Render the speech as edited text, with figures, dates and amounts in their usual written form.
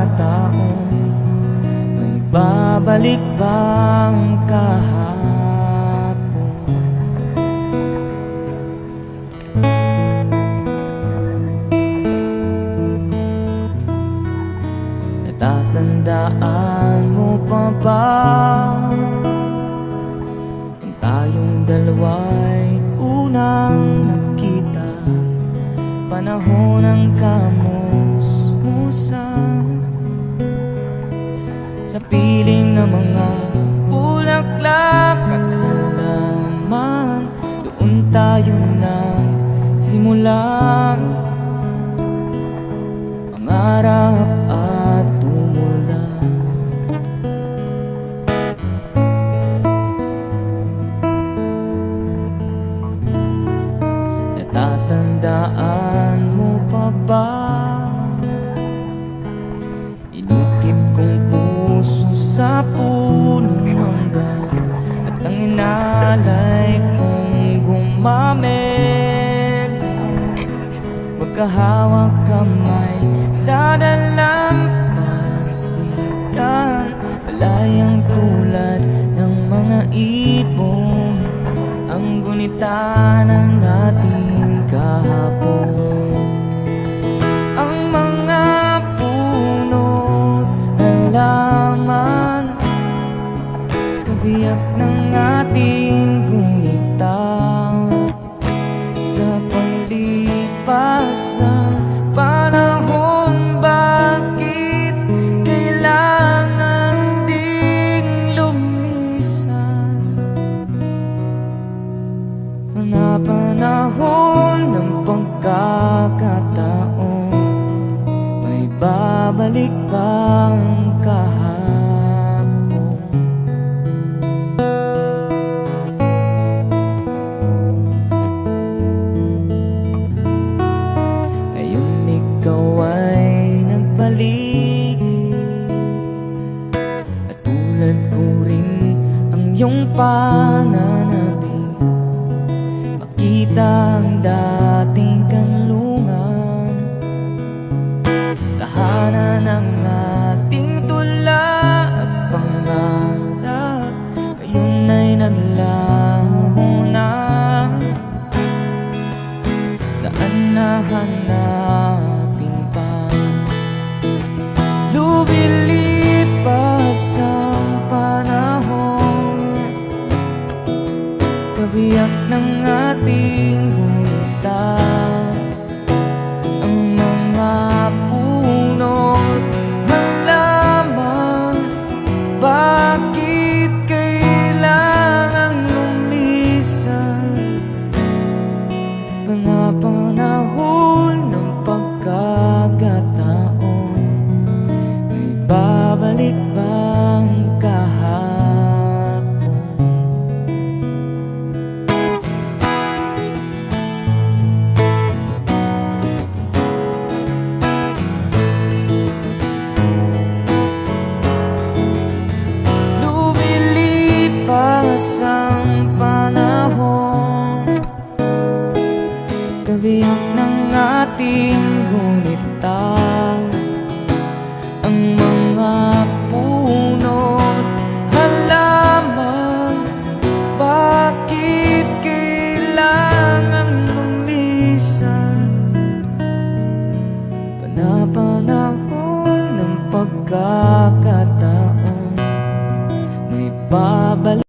pagkakataon, may babalik bang kahapon? Natatandaan mo pa ba nung tayong dalawa'y unang nakita? Panahon ng kamusmusan sa piling ng mga bulaklak at halaman. Doon tayo nagsimula, mangarap at tumula. Natatandaan mo pa ba? Inukit kong puso sa punong mangga at ang inalay kong gumamit. Magkahawak kamay sa dalampasigan, malayang tulad ng mga ibon, ang gunita ng ating kahapon. Ang mga puno't halaman, kabiyak ng ating gunita. Sa paglipas ng panahon, bakit kailangan ding lumisan? Mga panahon ng pagkakataon, may babalik bang kahapon? Ngayon ikaw ay nagbalik, at tulad ko rin ang iyong pananabik. Makita ang dating kanlungan, tahanan ng ating tula at pangarap. Ngayon ay naglaho na, saan nahanapin pa? Lumilipas ang panahon, kabiyak ng ating gunita. Ang mga puno't halaman, bakit kailangang lumisan? Mga panahon ng pagkakataon, may babalik bang kahapon? Ang panahon, kabiyak ng ating gunita. Ang mga puno't halaman, bakit kailangang lumisan? Panahon ng pagkakataon, may babalik